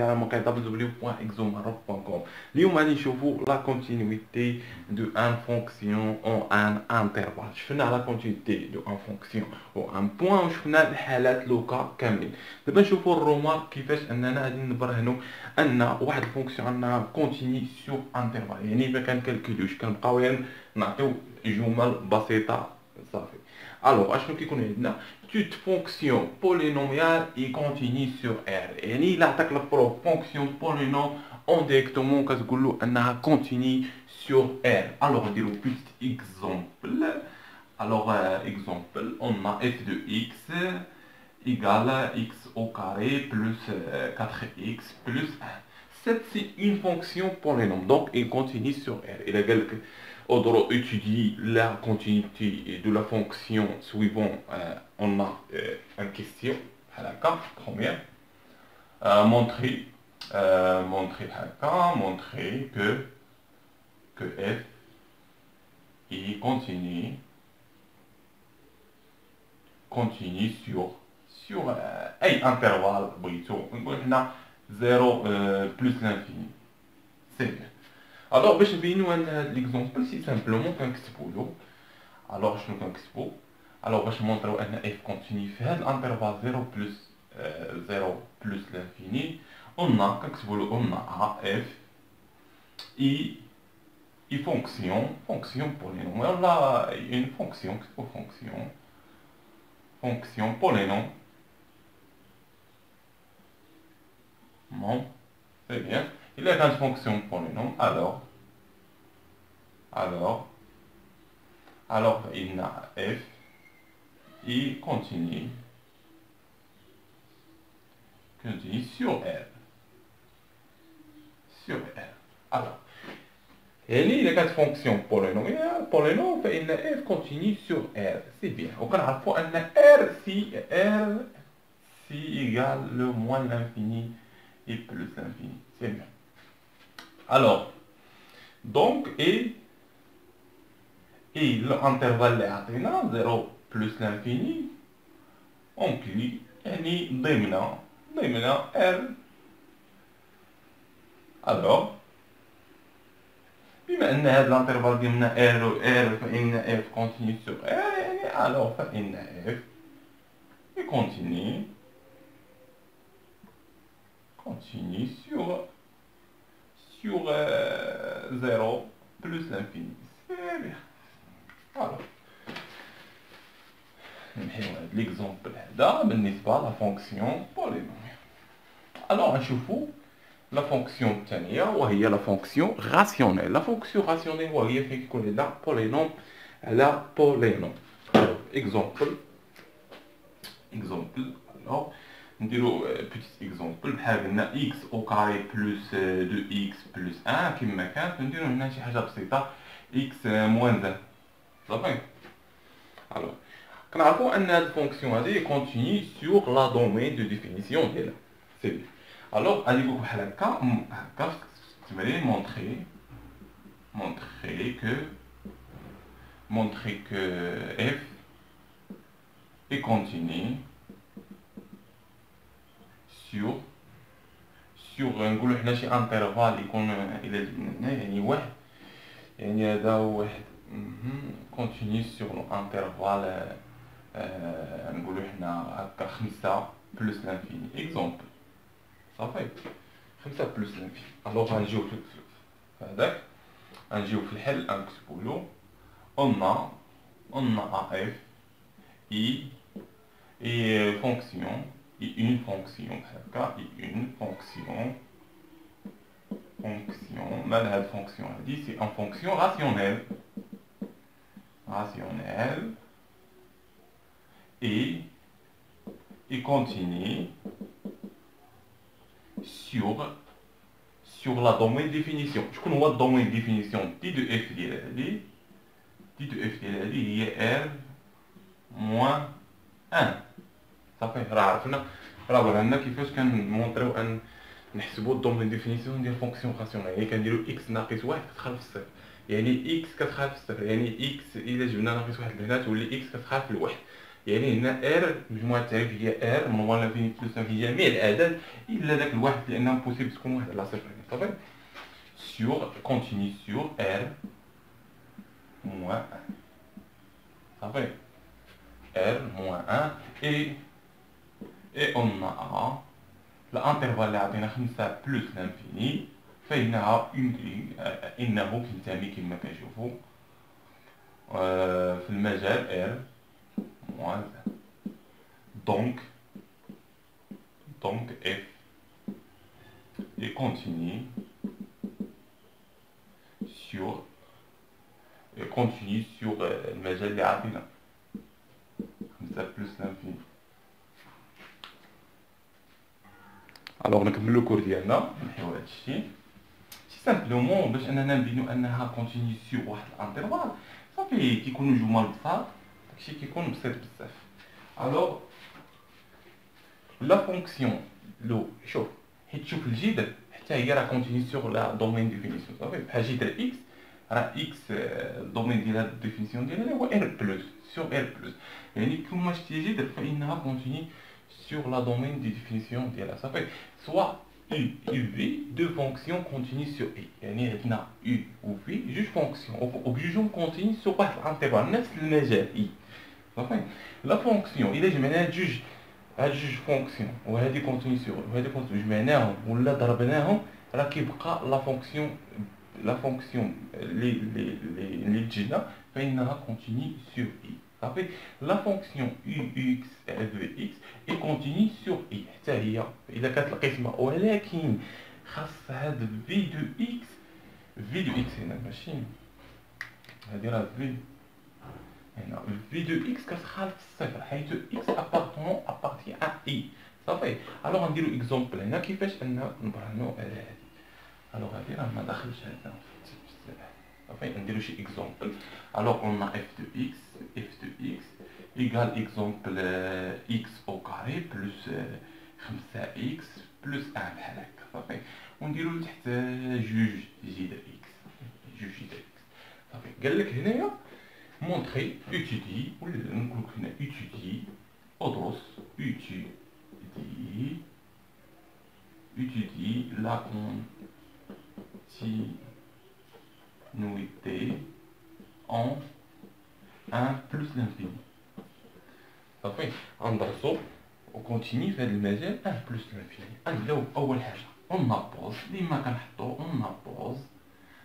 على الموقع www.exomaroc.com. اليوم غادي نشوفوا لا كونتينيتي دو ان فونكسيون او ان انترفال. شفنا على كونتينيتي دو ان فونكسيون او ان بوين، وشفنا الحالات لوكا كاملين. دابا نشوفوا الرومارك كيفاش اننا غادي نبرهنوا ان واحد الفونكسيون عندنا كونتيني سور انترفال، يعني ما كنكالكوليوش، كنبقاو غير نعطيو جمل بسيطه صافي. الوغ اشنو كيكون عندنا toute fonction polynomiale est continue sur R. يعني إلا عطاك البروف fonction polynôme indirectement كتقولو أنها continue sur R. Alors نديرو petit exemple. Alors exemple, on a f de x égale x au carré plus 4x plus 1. C'est une fonction polynôme, donc elle continue sur R. Il a quelques autres étudie la continuité de la fonction suivant. On a une question. Première, montrer que f est continue sur أي intervalle بغيتو نقول حنا 0 plus l'infini. C'est bien. Alors باش نبينو ان هاد ليكزومبل سي سامبلومون كنكتبو له. الوغ شنو كنكتبو؟ الوغ باش نمونطريو ان اف كونتيني في هاد الانترفال 0 بلس لانفيني، قلنا كنكتبو له قلنا ا اف اي فونكسيون بولينوم، ولا اون فونكسيون كتبو فونكسيون بولينوم. Bon, c'est bien. Il est une fonction polynôme, alors il a f, il continue sur R. Alors, il est une fonction polynôme, il a f continue sur R. C'est bien. On a à fois un R si égale le moins l'infini et plus l'infini. C'est bien. Alors, donc, et l'intervalle est 0 plus l'infini, on clique, et ضمن R. Alors, بما أن هذا الانترفال ضمن R فإن F continue sur R، alors فإن F continue sur 0 plus l'infini. C'est bien. Alors, l'exemple هذا بالنسبة لفونكسيون بولينوميال. Alors نشوفو لا فونكسيون الثانية وهي لا فونكسيون راسيونيل. لا فونكسيون راسيونيل وهي فين كيكون عندنا بولينوم على بولينوم. exemple. Alors نديرو petit exemple بحال قلنا x au carré plus 2x plus 1 كما كانت، نديرو هنا شي حاجة بسيطة x moins 1 صافي. alors كنعرفو ان هاد الفونكسيون هادي كونتيني سور لا دومين دو ديفينيسيون ديالها. سي بيان. الوغ غادي نقول بحال هكا في التمرين montrer que f est continu sur نقولو حنا شي انترفال يكون الى جبنا يعني واحد، يعني هذا هو واحد كونتيني سور انترفال نقولو حنا هكا 5 بلس لانفيني اكزومبل صافي 5 بلس لانفيني. الوغ غنجيو في هذاك، غنجيو في الحل نكتبو له قلنا ا اف اي فونكسيون une fonction هكا une fonction مال هاد الفونكسيون هادي سي ان فونكسيون راسيونيل et continue sur la domaine définition. شكون هو الدومين ديفينيسيون دي دو اف ديال هادي هي r moins 1 صافي. راه عرفنا، راه ورنا كيفاش كنمونطريو ان نحسبو الدومين ديفينيسيون ديال فونكسيون راسيونيل. يعني كنديرو x ناقص 1 كتخالف الصفر، يعني x كتخالف الصفر، يعني x الا جبنا ناقص 1 لهنا تولي x كتخالف الواحد. يعني هنا ار المجموعه التعريفيه هي ار من لانفيني بلس لانفيني جميع الاعداد الا داك الواحد لانه بوسيبل تكون واحد على صفر صافي sur continue sur r moins 1 صافي r moins 1 et on a الانترفال اللي عطينا 5 بلس لانفيني فإنها إنه كينتمي كما كنشوفو في المجال R moins donc F et continue sur المجال اللي عطينا 5 بلس لانفيني. الوغ نكملو الكور ديالنا نحيو هادشي سامبلومون باش اننا نبينو انها كونتيني سيغ واحد الانترفال صافي كيكونوا جمل بساط داكشي كيكون بسيط بزاف. الوغ لا فونكسيون لو شوف حيت تشوف الجذر حتى هي راه كونتيني سيغ لا دومين ديفينيسيون صافي بحال جذر اكس راه اكس الدومين ديال هاد الديفينيسيون ديالها هو ار بلس سيغ ار بلس يعني كيما شتي جذر فانها كونتيني sur la domaine de définition de la ça fait soit u et v deux fonctions continues sur i يعني عندنا u و v جوج فونكسيون وبجوجهم كونتيني sur واحد الانترفال نفس المجال i صافي لا فونكسيون الا جمعناها هاد جوج فونكسيون وهادي كونتيني sur وهادي كونتيني جمعناهم ولا ضربناهم راه كيبقى لا فونكسيون اللي تجينا فانها كونتيني sur i. La fonction ux vx est continue sur i حتى هي اذا كانت القسمه ولكن خاص هاد v de x هنا ماشي هادي راه v هنا v de x كتخالف الصفر حيث x appartient à i صافي. الوغ غنديرو اكزومبل هنا كيفاش ان نبرهنو على هادي. الوغ هادي راه ما داخلش هنا صافي نديرو شي اكزومبل. الوغ on a f de x égale exemple x au carré plus 5x plus 1 بحال هكا صافي ونديرو لتحت جوج جذر x صافي. قالك هنايا مونطري étudie ولا نقولك هنا étudie ادرس étudie la continuité en 1 plus l'infini صافي غندرسو وكونتيني في هذا المجال 1 بلس لانفيني. غنبداو باول حاجه اون بوز ديما كنحطو اون بوز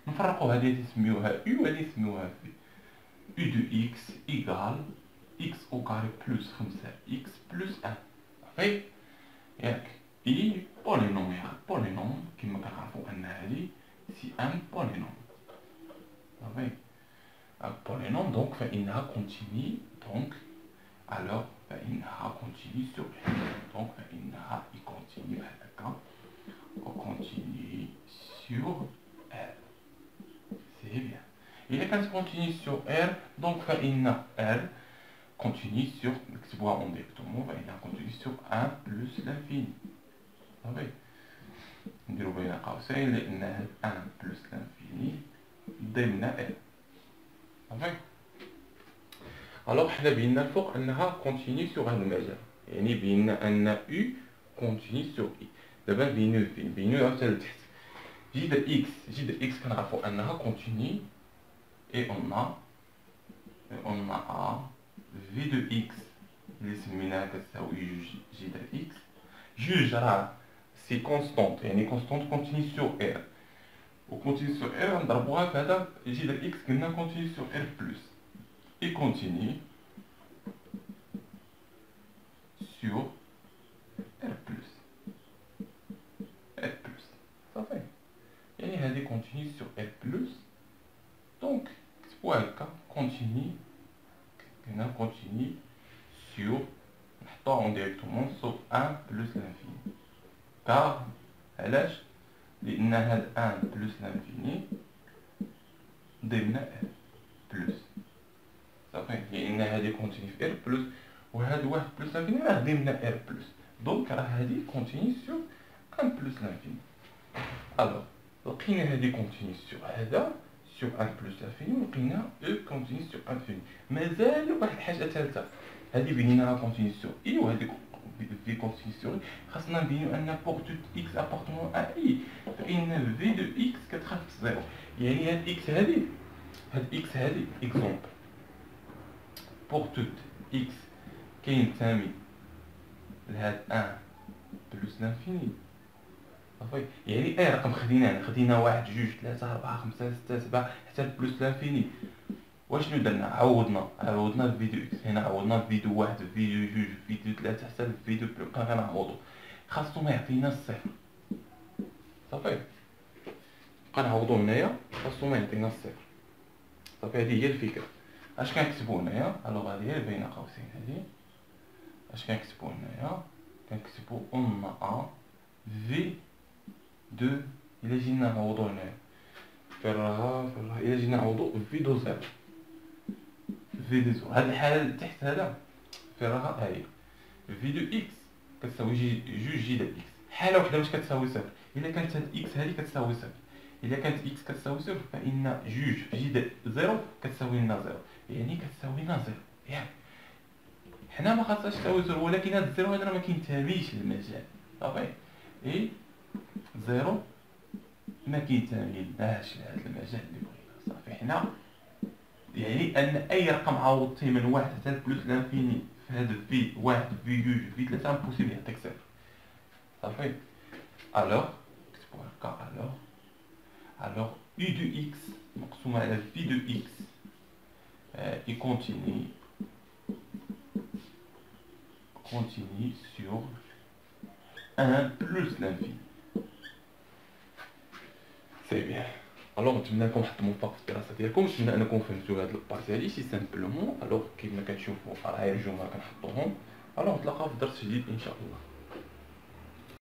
نفرقو هذه نسميوها u وهذه نسميوها v. u de x égale x au carré plus 5x plus 1 صافي ياك i بولينوم كما كنعرفو ان هذه سي ان بولينوم صافي بولينوم دونك فانها كونتيني دونك alors فإنها continue sur R donc فإنها continue بحال هكا continue sur R c'est bien. إلا كانت continue sur R donc فإن R continue sur نكتبوها en directement فإنها continue sur 1 plus l'infini صافي نديرو بين قوسين لأن هاد 1 plus l'infini ضمن R صافي. الوغ حنا بينا الفوق انها كونتيني سوغ هاد المجال يعني بينا ان u كونتيني سوغ i. دابا نبينو عاوتاني لتحت جذر x كنعرفو انها كونتيني اي اون ا v de x اللي سميناها كتساوي جوج جذر x جوج راه سي كونستونط يعني كونستونط كونتيني سوغ r وكونتيني سوغ r غنضربوها في هذا جذر x قلنا كونتيني سوغ r بلس et continue sur R plus صافي يعني هذه continue sur R plus donc كتبوها هكا continue هنا continue sur نحطوها directement sur 1 plus l'infini car علاش لأن هاد 1 plus l'infini ضمن R plus صافي لان هذه كونتيني في ار بلس وهذا واحد بلس لانفيني راه ضمن ار بلس دونك راه هذه كونتيني سور 1 بلس لانفيني. الوغ لقينا هذه كونتيني سور هذا سور 1 بلس لانفيني ولقينا او كونتيني سور انفيني. مازال واحد الحاجه ثالثه هذه بنيناها كونتيني سور اي، وهذيك في كونتيني سور خاصنا نبينو ان بور توت اكس ابارتمون ا اي فان في دو اكس كتخالف زيرو. يعني هاد اكس هادي، هاد اكس هادي اكزومبل بور توت اكس كينتمي لهاد ان بلوس لانفيني صافي. يعني اي رقم خدينا واحد جوج ثلاثة أربعة خمسة ستة سبعة حتى بلوس لانفيني. واشنو درنا؟ عوضنا في دو اكس، هنا عوضنا في دو واحد في دو جوج في دو ثلاثة حتى في دو بقى غنعوضو، خاصو ما يعطينا الصفر صافي. بقى نعوضو هنايا خاصو ما يعطينا الصفر صافي. هذه هي الفكرة. اش كنكتبو هنايا؟ الوغ هذه هي بين قوسين هذه. اش كنكتبو هنايا؟ كنكتبو اون ا في دو، إلا جينا نعوضو هنايا في الراها إلا جينا نعوضو في دو زيرو في دو زيرو. هاد الحالة اللي تحت هذا في راها هاهي في دو اكس كتساوي جوج جي د اكس. حالة وحدة واش كتساوي صفر؟ إلا كانت هاد اكس هادي كتساوي صفر، إلا كانت اكس كتساوي صفر فإن جوج في جي د زيرو كتساوي لنا زيرو، يعني كتساوي لنا زيرو. ياك حنا ما خاصهاش تساوي زيرو، ولكن هاد الزيرو هذا راه ما كينتميش للمجال صافي. اي زيرو ما كينتميلناش لهاد المجال اللي بغينا صافي. حنا يعني ان اي رقم عوضتيه من واحد حتى بلوس لانفيني في هذا في واحد في جوج في ثلاثة امبوسيبل يعطيك صفر صافي. الوغ كتبو هكا الوغ u دو اكس مقسومة على في دو اكس اي كونتيني sur 1 plus l'infini. سي بيان. الوغ نتمنى لكم حظ موفق في الدراسه ديالكم، نتمنى انكم فهمتوا هاد البارتي هادي سي سامبلومون. الوغ كيف ما كتشوفوا راه غير الجمل كنحطوهم. الوغ نتلاقاو في درس جديد ان شاء الله.